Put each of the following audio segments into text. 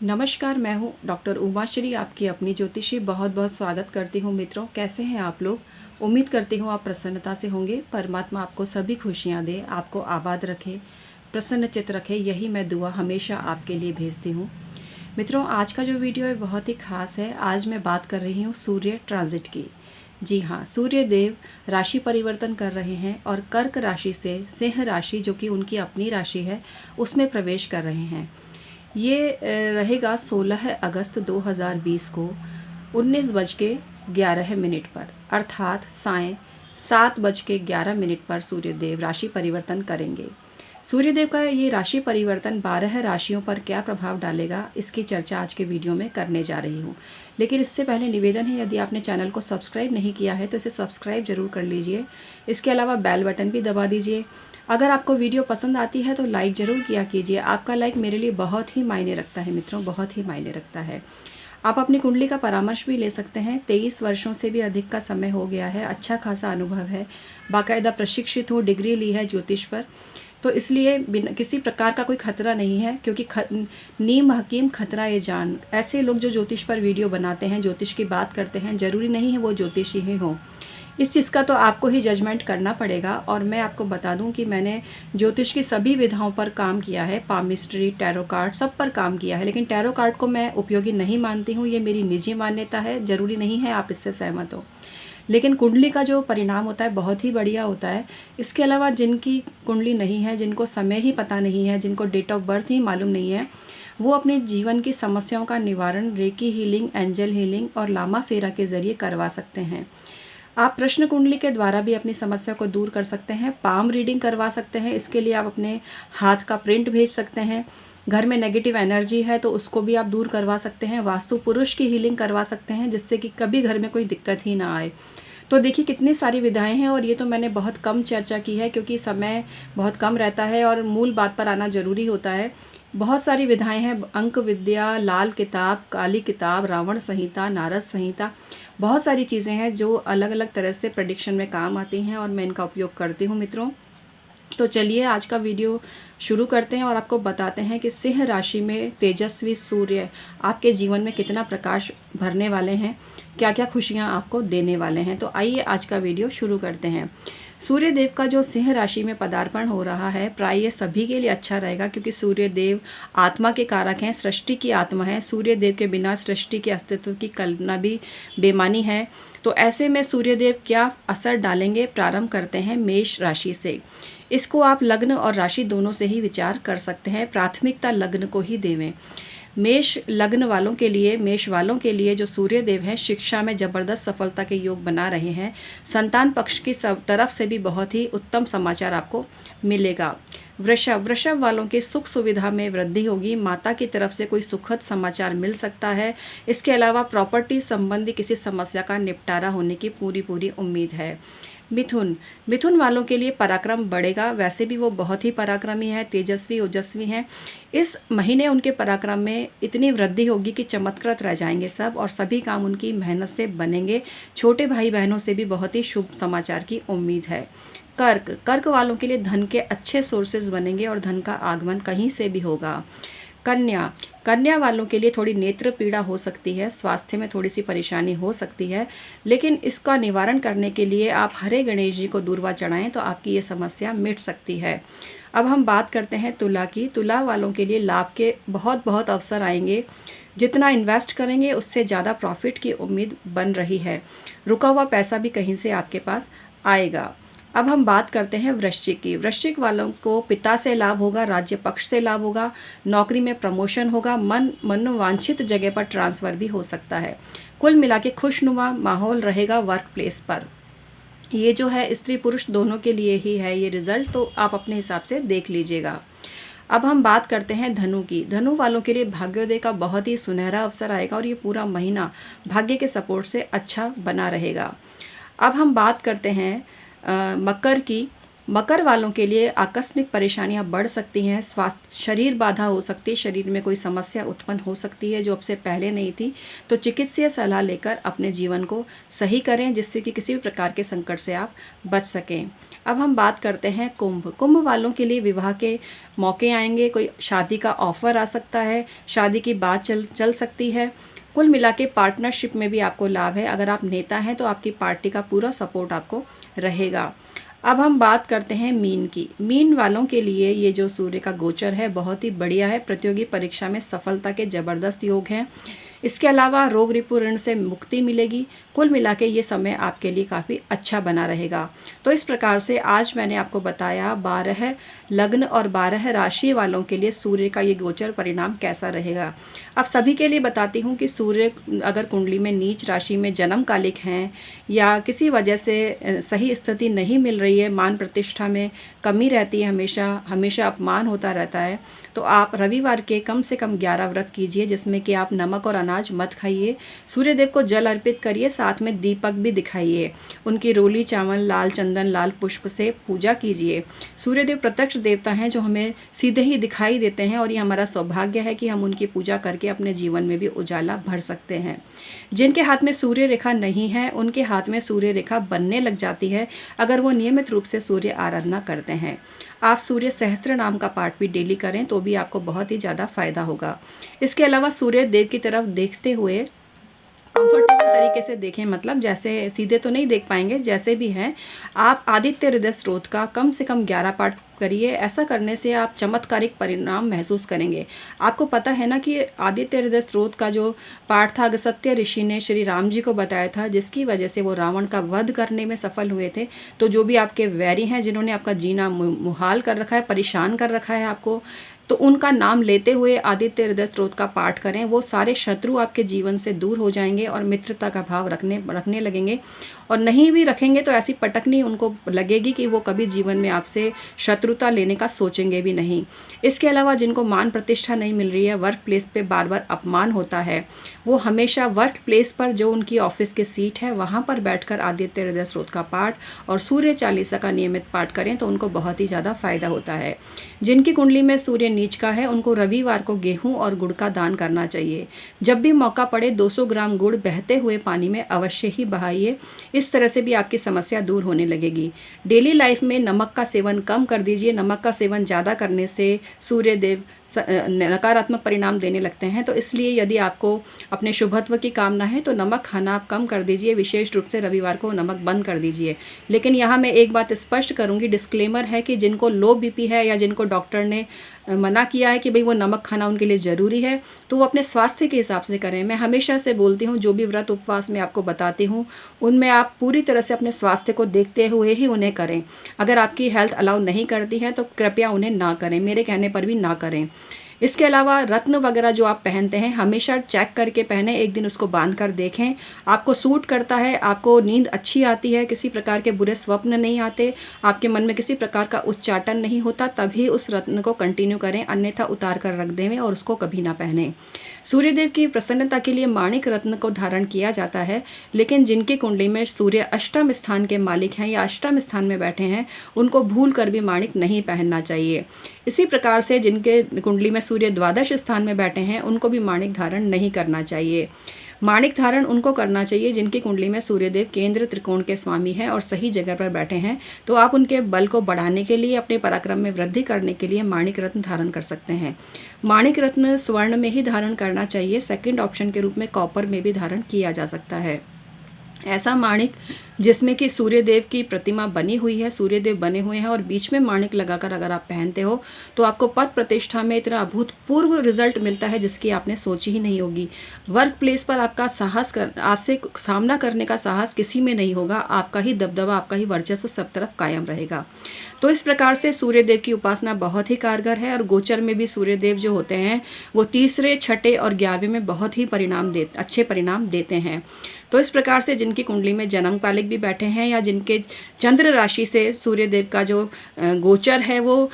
नमस्कार, मैं हूँ डॉक्टर उमाश्री, आपकी अपनी ज्योतिषी। बहुत बहुत स्वागत करती हूँ मित्रों। कैसे हैं आप लोग? उम्मीद करती हूँ आप प्रसन्नता से होंगे। परमात्मा आपको सभी खुशियाँ दे, आपको आबाद रखे, प्रसन्नचित्त रखे, यही मैं दुआ हमेशा आपके लिए भेजती हूँ। मित्रों, आज का जो वीडियो है बहुत ही खास है। आज मैं बात कर रही हूँ सूर्य ट्रांजिट की। जी हाँ, सूर्य देव राशि परिवर्तन कर रहे हैं और कर्क राशि से सिंह राशि, जो कि उनकी अपनी राशि है, उसमें प्रवेश कर रहे हैं। ये रहेगा 16 अगस्त 2020 को 19:11 पर, अर्थात सायं 7:11 पर सूर्यदेव राशि परिवर्तन करेंगे। सूर्यदेव का ये राशि परिवर्तन 12 राशियों पर क्या प्रभाव डालेगा, इसकी चर्चा आज के वीडियो में करने जा रही हूँ। लेकिन इससे पहले निवेदन है, यदि आपने चैनल को सब्सक्राइब नहीं किया है तो इसे सब्सक्राइब जरूर कर लीजिए। इसके अलावा बेल बटन भी दबा दीजिए। अगर आपको वीडियो पसंद आती है तो लाइक ज़रूर किया कीजिए। आपका लाइक मेरे लिए बहुत ही मायने रखता है मित्रों, बहुत ही मायने रखता है। आप अपनी कुंडली का परामर्श भी ले सकते हैं। 23 वर्षों से भी अधिक का समय हो गया है, अच्छा खासा अनुभव है, बाकायदा प्रशिक्षित हूँ, डिग्री ली है ज्योतिष पर, तो इसलिए बिना किसी प्रकार का कोई खतरा नहीं है। क्योंकि नीम हकीम खतरा ये जान। ऐसे लोग जो ज्योतिष पर वीडियो बनाते हैं, ज्योतिष की बात करते हैं, जरूरी नहीं है वो ज्योतिषी ही हों। इस चीज़ का तो आपको ही जजमेंट करना पड़ेगा। और मैं आपको बता दूं कि मैंने ज्योतिष की सभी विधाओं पर काम किया है, पामिस्ट्री, टैरो कार्ड, सब पर काम किया है। लेकिन टैरो कार्ड को मैं उपयोगी नहीं मानती हूँ, ये मेरी निजी मान्यता है, ज़रूरी नहीं है आप इससे सहमत हो। लेकिन कुंडली का जो परिणाम होता है बहुत ही बढ़िया होता है। इसके अलावा जिनकी कुंडली नहीं है, जिनको समय ही पता नहीं है, जिनको डेट ऑफ बर्थ ही मालूम नहीं है, वो अपने जीवन की समस्याओं का निवारण रेकी हीलिंग, एंजल हीलिंग और लामा फेरा के जरिए करवा सकते हैं। आप प्रश्न कुंडली के द्वारा भी अपनी समस्या को दूर कर सकते हैं। पाम रीडिंग करवा सकते हैं। इसके लिए आप अपने हाथ का प्रिंट भेज सकते हैं। घर में नेगेटिव एनर्जी है तो उसको भी आप दूर करवा सकते हैं। वास्तु पुरुष की हीलिंग करवा सकते हैं, जिससे कि कभी घर में कोई दिक्कत ही ना आए। तो देखिए कितनी सारी विधाएं हैं, और ये तो मैंने बहुत कम चर्चा की है क्योंकि समय बहुत कम रहता है और मूल बात पर आना जरूरी होता है। बहुत सारी विधाएं हैं, अंक विद्या, लाल किताब, काली किताब, रावण संहिता, नारद संहिता, बहुत सारी चीज़ें हैं जो अलग अलग तरह से प्रेडिक्शन में काम आती हैं और मैं इनका उपयोग करती हूँ मित्रों। तो चलिए आज का वीडियो शुरू करते हैं और आपको बताते हैं कि सिंह राशि में तेजस्वी सूर्य आपके जीवन में कितना प्रकाश भरने वाले हैं, क्या क्या खुशियां आपको देने वाले हैं। तो आइए आज का वीडियो शुरू करते हैं। सूर्य देव का जो सिंह राशि में पदार्पण हो रहा है, प्राय ये सभी के लिए अच्छा रहेगा, क्योंकि सूर्य देव आत्मा के कारक हैं, सृष्टि की आत्मा है। सूर्य देव के बिना सृष्टि के अस्तित्व की कल्पना भी बेमानी है। तो ऐसे में सूर्य देव क्या असर डालेंगे, प्रारंभ करते हैं मेष राशि से। इसको आप लग्न और राशि दोनों से ही विचार कर सकते हैं। प्राथमिकता लग्न को ही देवें। मेष लग्न वालों के लिए, मेष वालों के लिए जो सूर्य देव हैं, शिक्षा में जबरदस्त सफलता के योग बना रहे हैं। संतान पक्ष की सब तरफ से भी बहुत ही उत्तम समाचार आपको मिलेगा। वृषभ वालों के सुख सुविधा में वृद्धि होगी। माता की तरफ से कोई सुखद समाचार मिल सकता है। इसके अलावा प्रॉपर्टी संबंधी किसी समस्या का निपटारा होने की पूरी उम्मीद है। मिथुन वालों के लिए पराक्रम बढ़ेगा। वैसे भी वो बहुत ही पराक्रमी है, तेजस्वी ओजस्वी हैं। इस महीने उनके पराक्रम में इतनी वृद्धि होगी कि चमत्कृत रह जाएंगे सब, और सभी काम उनकी मेहनत से बनेंगे। छोटे भाई बहनों से भी बहुत ही शुभ समाचार की उम्मीद है। कर्क वालों के लिए धन के अच्छे सोर्सेज बनेंगे और धन का आगमन कहीं से भी होगा। कन्या वालों के लिए थोड़ी नेत्र पीड़ा हो सकती है, स्वास्थ्य में थोड़ी सी परेशानी हो सकती है, लेकिन इसका निवारण करने के लिए आप हरे गणेश जी को दूर्वा चढ़ाएं तो आपकी ये समस्या मिट सकती है। अब हम बात करते हैं तुला की। तुला वालों के लिए लाभ के बहुत अवसर आएंगे। जितना इन्वेस्ट करेंगे उससे ज़्यादा प्रॉफिट की उम्मीद बन रही है। रुका हुआ पैसा भी कहीं से आपके पास आएगा। अब हम बात करते हैं वृश्चिक की। वृश्चिक वालों को पिता से लाभ होगा, राज्य पक्ष से लाभ होगा, नौकरी में प्रमोशन होगा, मनोवांछित जगह पर ट्रांसफ़र भी हो सकता है। कुल मिला के खुशनुमा माहौल रहेगा वर्क प्लेस पर। ये जो है स्त्री पुरुष दोनों के लिए ही है ये रिजल्ट, तो आप अपने हिसाब से देख लीजिएगा। अब हम बात करते हैं धनु की। धनु वालों के लिए भाग्योदय का बहुत ही सुनहरा अवसर आएगा और ये पूरा महीना भाग्य के सपोर्ट से अच्छा बना रहेगा। अब हम बात करते हैं मकर की। मकर वालों के लिए आकस्मिक परेशानियां बढ़ सकती हैं, स्वास्थ्य शरीर बाधा हो सकती है, शरीर में कोई समस्या उत्पन्न हो सकती है जो अब से पहले नहीं थी। तो चिकित्सीय सलाह लेकर अपने जीवन को सही करें, जिससे कि किसी भी प्रकार के संकट से आप बच सकें। अब हम बात करते हैं कुंभ वालों के लिए विवाह के मौके आएंगे, कोई शादी का ऑफर आ सकता है, शादी की बात चल सकती है। कुल मिला के पार्टनरशिप में भी आपको लाभ है। अगर आप नेता हैं तो आपकी पार्टी का पूरा सपोर्ट आपको रहेगा। अब हम बात करते हैं मीन की। मीन वालों के लिए ये जो सूर्य का गोचर है बहुत ही बढ़िया है। प्रतियोगी परीक्षा में सफलता के ज़बरदस्त योग हैं। इसके अलावा रोग रिपु ऋण से मुक्ति मिलेगी। कुल मिला के ये समय आपके लिए काफ़ी अच्छा बना रहेगा। तो इस प्रकार से आज मैंने आपको बताया 12 लग्न और 12 राशि वालों के लिए सूर्य का ये गोचर परिणाम कैसा रहेगा। अब सभी के लिए बताती हूँ कि सूर्य अगर कुंडली में नीच राशि में जन्म कालिक हैं या किसी वजह से सही स्थिति नहीं मिल रही है, मान प्रतिष्ठा में कमी रहती है, हमेशा अपमान होता रहता है, तो आप रविवार के कम से कम 11 व्रत कीजिए, जिसमें कि आप नमक और अनाज मत खाइए। सूर्यदेव को जल अर्पित करिए, साथ में दीपक भी दिखाइए। उनकी रोली चावल, लाल चंदन, लाल पुष्प से पूजा कीजिए। सूर्यदेव प्रत्यक्ष देवता हैं जो हमें सीधे ही दिखाई देते हैं और ये हमारा सौभाग्य है कि हम उनकी पूजा करके अपने जीवन में भी उजाला भर सकते हैं। जिनके हाथ में सूर्य रेखा नहीं है उनके हाथ में सूर्य रेखा बनने लग जाती है अगर वो नियमित रूप से सूर्य आराधना करते हैं। आप सूर्य सहस्त्र नाम का पाठ भी डेली करें तो भी आपको बहुत ही ज़्यादा फायदा होगा। इसके अलावा सूर्य देव की तरफ देखते हुए कंफर्टेबल तरीके से देखें, मतलब जैसे सीधे तो नहीं देख पाएंगे, जैसे भी हैं आप आदित्य हृदय स्त्रोत का कम से कम 11 पाठ करिए। ऐसा करने से आप चमत्कारिक परिणाम महसूस करेंगे। आपको पता है ना कि आदित्य हृदय स्त्रोत का जो पाठ था अगस्त्य ऋषि ने श्री राम जी को बताया था, जिसकी वजह से वो रावण का वध करने में सफल हुए थे। तो जो भी आपके वैरी हैं, जिन्होंने आपका जीना मुहाल कर रखा है, परेशान कर रखा है आपको, तो उनका नाम लेते हुए आदित्य हृदय स्त्रोत का पाठ करें। वो सारे शत्रु आपके जीवन से दूर हो जाएंगे और मित्रता का भाव रखने लगेंगे। और नहीं भी रखेंगे तो ऐसी पटकनी उनको लगेगी कि वो कभी जीवन में आपसे शत्रुता लेने का सोचेंगे भी नहीं। इसके अलावा जिनको मान प्रतिष्ठा नहीं मिल रही है, वर्क प्लेस पे बार बार अपमान होता है, वो हमेशा वर्क प्लेस पर जो उनकी ऑफिस की सीट है वहाँ पर बैठकर आदित्य हृदय स्त्रोत का पाठ और सूर्य चालीसा का नियमित पाठ करें तो उनको बहुत ही ज़्यादा फायदा होता है। जिनकी कुंडली में सूर्य नीच का है उनको रविवार को गेहूं और गुड़ का दान करना चाहिए। जब भी मौका पड़े 200 ग्राम गुड़ बहते हुए पानी में अवश्य ही बहाइए। इस तरह से भी आपकी समस्या दूर होने लगेगी। डेली लाइफ में नमक का सेवन कम कर दीजिए। नमक का सेवन ज़्यादा करने से सूर्य देव नकारात्मक परिणाम देने लगते हैं। तो इसलिए यदि आपको अपने शुभत्व की कामना है तो नमक खाना आप कम कर दीजिए। विशेष रूप से रविवार को नमक बंद कर दीजिए। लेकिन यहाँ मैं एक बात स्पष्ट करूँगी, डिस्क्लेमर है कि जिनको लो बीपी है या जिनको डॉक्टर ने मना किया है कि भाई वो नमक खाना उनके लिए ज़रूरी है, तो वो अपने स्वास्थ्य के हिसाब से करें। मैं हमेशा से बोलती हूँ जो भी व्रत उपवास में आपको बताती हूँ उनमें आप पूरी तरह से अपने स्वास्थ्य को देखते हुए ही उन्हें करें। अगर आपकी हेल्थ अलाउ नहीं करती है तो कृपया उन्हें ना करें, मेरे कहने पर भी ना करें। इसके अलावा रत्न वगैरह जो आप पहनते हैं हमेशा चेक करके पहने, एक दिन उसको बांध कर देखें आपको सूट करता है, आपको नींद अच्छी आती है, किसी प्रकार के बुरे स्वप्न नहीं आते, आपके मन में किसी प्रकार का उच्चाटन नहीं होता, तभी उस रत्न को कंटिन्यू करें, अन्यथा उतार कर रख दें और उसको कभी ना पहने। सूर्यदेव की प्रसन्नता के लिए माणिक रत्न को धारण किया जाता है, लेकिन जिनकी कुंडली में सूर्य अष्टम स्थान के मालिक हैं या अष्टम स्थान में बैठे हैं उनको भूल कर भी माणिक नहीं पहनना चाहिए। इसी प्रकार से जिनके कुंडली में सूर्य द्वादश स्थान में बैठे हैं उनको भी माणिक धारण नहीं करना चाहिए। माणिक धारण उनको करना चाहिए जिनकी कुंडली में सूर्यदेव केंद्र त्रिकोण के स्वामी हैं और सही जगह पर बैठे हैं। तो आप उनके बल को बढ़ाने के लिए, अपने पराक्रम में वृद्धि करने के लिए माणिक रत्न धारण कर सकते हैं। माणिक रत्न स्वर्ण में ही धारण करना चाहिए, सेकंड ऑप्शन के रूप में कॉपर में भी धारण किया जा सकता है। ऐसा माणिक जिसमें कि सूर्यदेव की प्रतिमा बनी हुई है, सूर्यदेव बने हुए हैं और बीच में माणिक लगाकर अगर आप पहनते हो तो आपको पद प्रतिष्ठा में इतना अभूतपूर्व रिजल्ट मिलता है जिसकी आपने सोची ही नहीं होगी। वर्क प्लेस पर आपका साहस आपसे सामना करने का साहस किसी में नहीं होगा, आपका ही दबदबा, आपका ही वर्चस्व सब तरफ कायम रहेगा। तो इस प्रकार से सूर्यदेव की उपासना बहुत ही कारगर है और गोचर में भी सूर्यदेव जो होते हैं वो तीसरे, छठे और 11वें में बहुत ही अच्छे परिणाम देते हैं। तो इस प्रकार से जिनकी कुंडली में जन्मकालिक भी बैठे हैं या जिनके चंद्र राशि से सूर्यदेव का जो गोचर है वो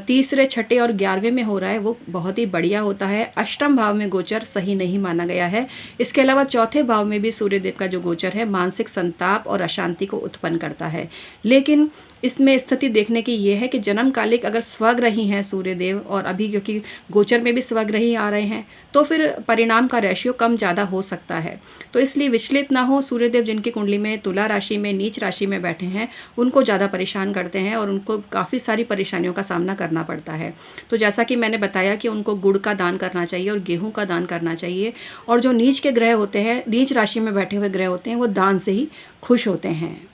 तीसरे, छठे और 11वें में हो रहा है, वो बहुत ही बढ़िया होता है। अष्टम भाव में गोचर सही नहीं माना गया है। इसके अलावा चौथे भाव में भी सूर्यदेव का जो गोचर है मानसिक संताप और अशांति को उत्पन्न करता है। लेकिन इसमें स्थिति देखने की ये है कि जन्मकालिक अगर स्वग्रही हैं सूर्यदेव, और अभी क्योंकि गोचर में भी स्वग्रही आ रहे हैं, तो फिर परिणाम का रेशियो कम ज़्यादा हो सकता है। तो इसलिए विचलित ना हो। सूर्यदेव जिनकी कुंडली में तुला राशि में नीच राशि में बैठे हैं उनको ज़्यादा परेशान करते हैं और उनको काफ़ी सारी परेशानियों का सामना करना पड़ता है। तो जैसा कि मैंने बताया कि उनको गुड़ का दान करना चाहिए और गेहूँ का दान करना चाहिए। और जो नीच के ग्रह होते हैं, नीच राशि में बैठे हुए ग्रह होते हैं, वो दान से ही खुश होते हैं।